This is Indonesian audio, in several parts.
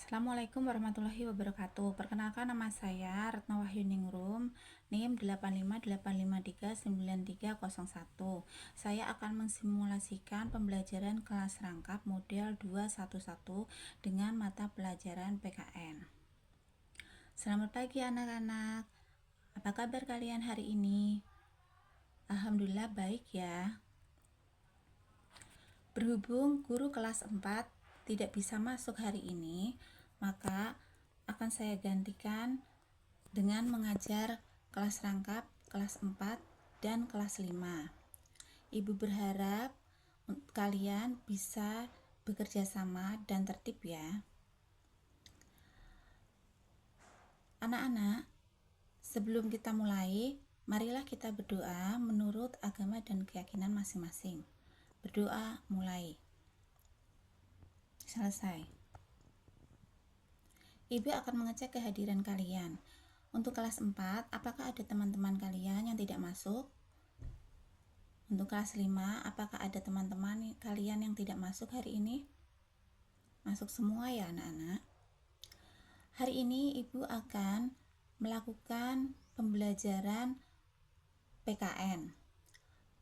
Assalamualaikum warahmatullahi wabarakatuh. Perkenalkan, nama saya Retno Wahyuningrum, NIM 858539301. Saya akan mensimulasikan pembelajaran kelas rangkap model 211 dengan mata pelajaran PKN. Selamat pagi anak-anak. Apa kabar kalian hari ini? Alhamdulillah baik ya. Berhubung guru kelas 4 tidak bisa masuk hari ini, maka akan saya gantikan dengan mengajar kelas rangkap, kelas 4, dan kelas 5. Ibu berharap kalian bisa bekerja sama dan tertib ya. Anak-anak, sebelum kita mulai, marilah kita berdoa menurut agama dan keyakinan masing-masing. Berdoa mulai. Selesai. Ibu akan mengecek kehadiran kalian. Untuk kelas 4, apakah ada teman-teman kalian yang tidak masuk? Untuk kelas 5, apakah ada teman-teman kalian yang tidak masuk hari ini? Masuk semua ya anak-anak. Hari ini Ibu akan melakukan pembelajaran PKN.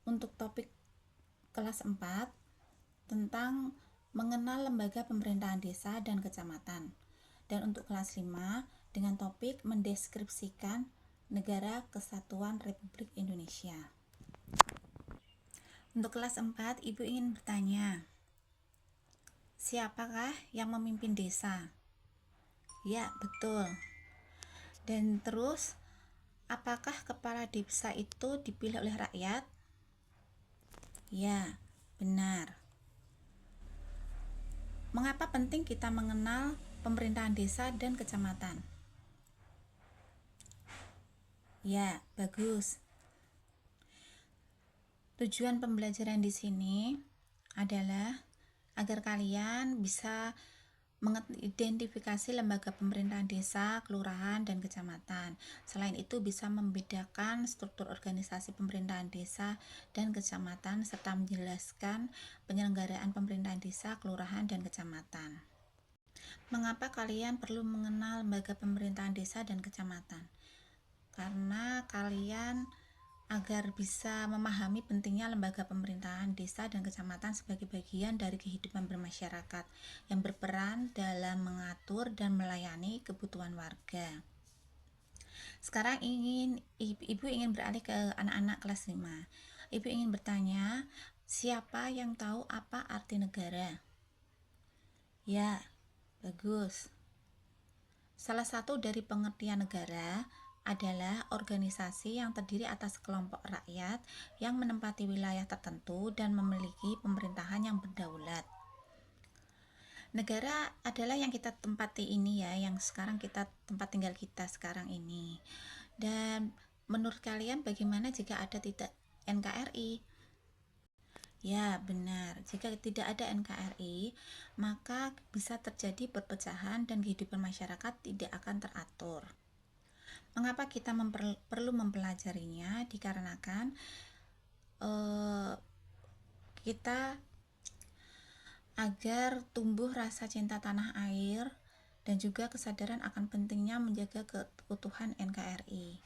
Untuk topik kelas 4 tentang mengenal lembaga pemerintahan desa dan kecamatan. Dan untuk kelas 5 dengan topik mendeskripsikan Negara Kesatuan Republik Indonesia. Untuk kelas 4, Ibu ingin bertanya, siapakah yang memimpin desa? Ya, betul. Dan terus, apakah kepala desa itu dipilih oleh rakyat? Ya, benar. Mengapa penting kita mengenal pemerintahan desa dan kecamatan? Ya, bagus. Tujuan pembelajaran di sini adalah agar kalian bisa mengidentifikasi lembaga pemerintahan desa, kelurahan, dan kecamatan. Selain itu bisa membedakan struktur organisasi pemerintahan desa dan kecamatan serta menjelaskan penyelenggaraan pemerintahan desa, kelurahan, dan kecamatan. Mengapa kalian perlu mengenal lembaga pemerintahan desa dan kecamatan? Karena kalian agar bisa memahami pentingnya lembaga pemerintahan desa dan kecamatan sebagai bagian dari kehidupan bermasyarakat yang berperan dalam mengatur dan melayani kebutuhan warga. Sekarang Ibu ingin beralih ke anak-anak kelas 5. Ibu ingin bertanya, siapa yang tahu apa arti negara? Ya, bagus. Salah satu dari pengertian negara adalah organisasi yang terdiri atas kelompok rakyat yang menempati wilayah tertentu dan memiliki pemerintahan yang berdaulat. Negara adalah yang kita tempati ini ya, yang sekarang kita tempat tinggal kita sekarang ini. Dan menurut kalian bagaimana jika ada tidak NKRI? Ya, benar. Jika tidak ada NKRI, maka bisa terjadi perpecahan dan kehidupan masyarakat tidak akan teratur. Mengapa kita perlu mempelajarinya? Dikarenakan kita agar tumbuh rasa cinta tanah air dan juga kesadaran akan pentingnya menjaga keutuhan NKRI.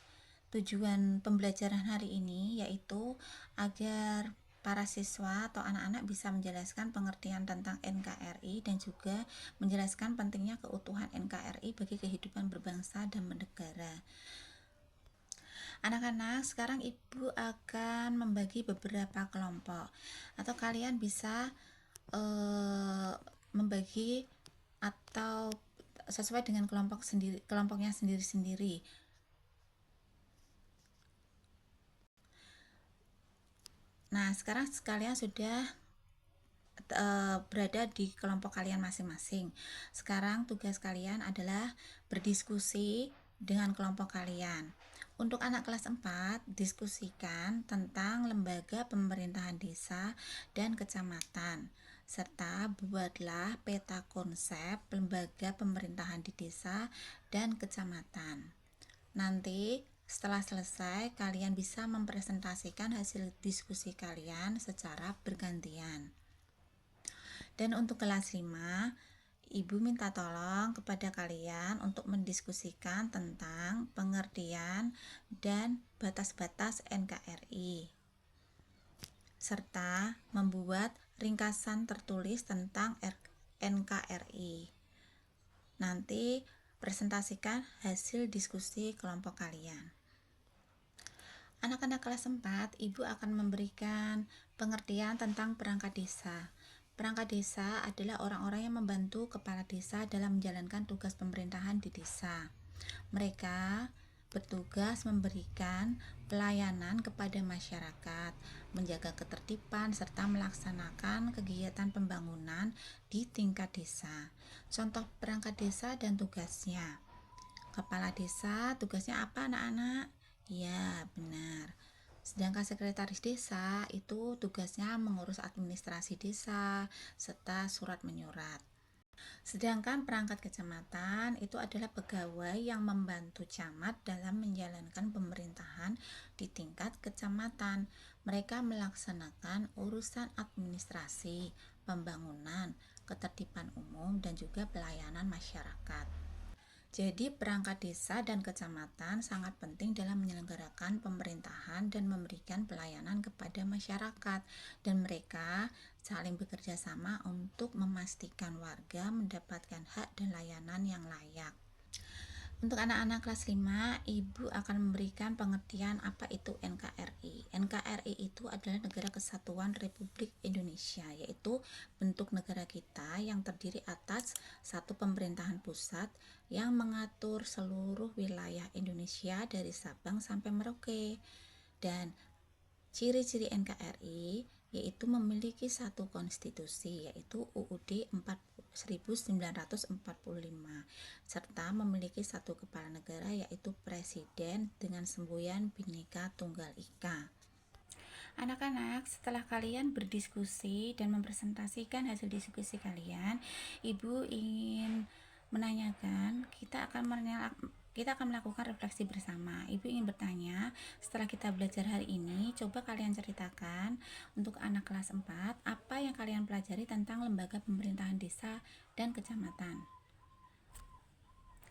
Tujuan pembelajaran hari ini yaitu agar para siswa atau anak-anak bisa menjelaskan pengertian tentang NKRI dan juga menjelaskan pentingnya keutuhan NKRI bagi kehidupan berbangsa dan bernegara. Anak-anak, sekarang Ibu akan membagi beberapa kelompok atau kalian bisa membagi atau sesuai dengan kelompoknya sendiri-sendiri. Nah, sekarang kalian sudah berada di kelompok kalian masing-masing. Sekarang tugas kalian adalah berdiskusi dengan kelompok kalian. Untuk anak kelas 4, diskusikan tentang lembaga pemerintahan desa dan kecamatan, serta buatlah peta konsep lembaga pemerintahan di desa dan kecamatan. Nanti setelah selesai, kalian bisa mempresentasikan hasil diskusi kalian secara bergantian. Dan untuk kelas 5, Ibu minta tolong kepada kalian untuk mendiskusikan tentang pengertian dan batas-batas NKRI, serta membuat ringkasan tertulis tentang NKRI. Nanti presentasikan hasil diskusi kelompok kalian. Anak-anak kelas 4, Ibu akan memberikan pengertian tentang perangkat desa. Perangkat desa adalah orang-orang yang membantu kepala desa dalam menjalankan tugas pemerintahan di desa. Mereka bertugas memberikan pelayanan kepada masyarakat, menjaga ketertiban, serta melaksanakan kegiatan pembangunan di tingkat desa. Contoh perangkat desa dan tugasnya. Kepala desa tugasnya apa, anak-anak? Ya, benar. Sedangkan sekretaris desa itu tugasnya mengurus administrasi desa serta surat menyurat. Sedangkan perangkat kecamatan itu adalah pegawai yang membantu camat dalam menjalankan pemerintahan di tingkat kecamatan. Mereka melaksanakan urusan administrasi, pembangunan, ketertiban umum, dan juga pelayanan masyarakat. Jadi perangkat desa dan kecamatan sangat penting dalam menyelenggarakan pemerintahan dan memberikan pelayanan kepada masyarakat, dan mereka saling bekerja sama untuk memastikan warga mendapatkan hak dan layanan yang layak. Untuk anak-anak kelas 5, Ibu akan memberikan pengertian apa itu NKRI. NKRI itu adalah Negara Kesatuan Republik Indonesia, yaitu bentuk negara kita yang terdiri atas satu pemerintahan pusat yang mengatur seluruh wilayah Indonesia dari Sabang sampai Merauke. Dan ciri-ciri NKRI yaitu memiliki satu konstitusi, yaitu UUD 1945, serta memiliki satu kepala negara, yaitu presiden dengan semboyan Bhinneka Tunggal Ika. Anak-anak, setelah kalian berdiskusi dan mempresentasikan hasil diskusi kalian, Ibu ingin menanyakan, kita akan melakukan refleksi bersama. Ibu ingin bertanya, setelah kita belajar hari ini, coba kalian ceritakan untuk anak kelas 4, apa yang kalian pelajari tentang lembaga pemerintahan desa dan kecamatan.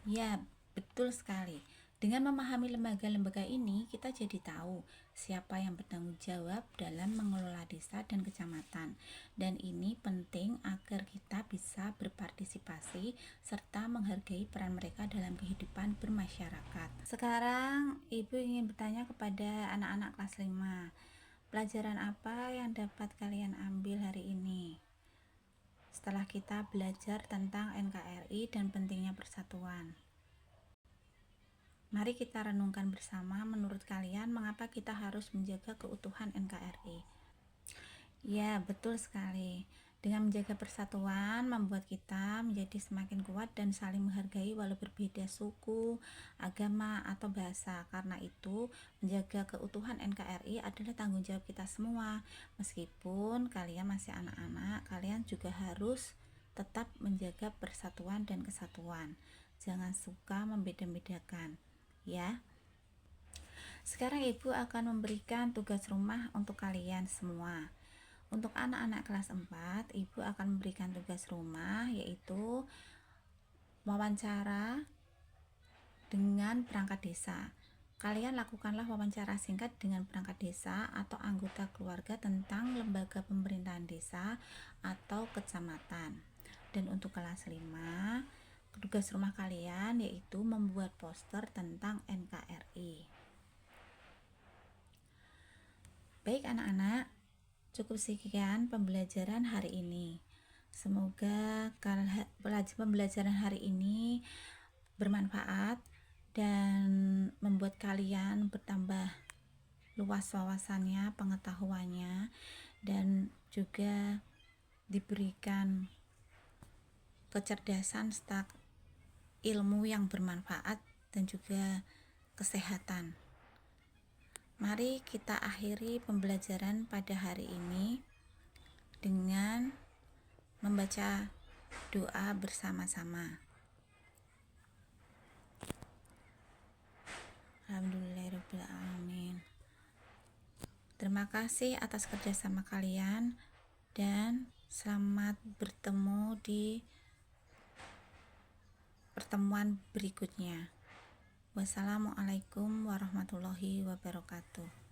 Ya, betul sekali. Dengan memahami lembaga-lembaga ini, kita jadi tahu siapa yang bertanggung jawab dalam mengelola desa dan kecamatan. Dan ini penting agar kita bisa berpartisipasi serta menghargai peran mereka dalam kehidupan bermasyarakat. Sekarang, Ibu ingin bertanya kepada anak-anak kelas 5. Pelajaran apa yang dapat kalian ambil hari ini? Setelah kita belajar tentang NKRI dan pentingnya persatuan. Mari kita renungkan bersama, menurut kalian mengapa kita harus menjaga keutuhan NKRI? Ya, betul sekali. Dengan menjaga persatuan membuat kita menjadi semakin kuat dan saling menghargai walau berbeda suku, agama, atau bahasa. Karena itu, menjaga keutuhan NKRI adalah tanggung jawab kita semua. Meskipun kalian masih anak-anak, kalian juga harus tetap menjaga persatuan dan kesatuan. Jangan suka membeda-bedakan, ya. Sekarang Ibu akan memberikan tugas rumah untuk kalian semua. Untuk anak-anak kelas 4, Ibu akan memberikan tugas rumah, yaitu wawancara dengan perangkat desa. Kalian lakukanlah wawancara singkat dengan perangkat desa atau anggota keluarga tentang lembaga pemerintahan desa atau kecamatan. Dan untuk kelas 5, tugas rumah kalian yaitu membuat poster tentang NKRI. Baik anak-anak, cukup sekian pembelajaran hari ini. Semoga pembelajaran hari ini bermanfaat dan membuat kalian bertambah luas wawasannya, pengetahuannya, dan juga diberikan kecerdasan serta ilmu yang bermanfaat dan juga kesehatan. Mari kita akhiri pembelajaran pada hari ini dengan membaca doa bersama-sama. Alhamdulillahirrahmanirrahim. Terima kasih atas kerjasama kalian dan selamat bertemu di pertemuan berikutnya. Wassalamualaikum warahmatullahi wabarakatuh.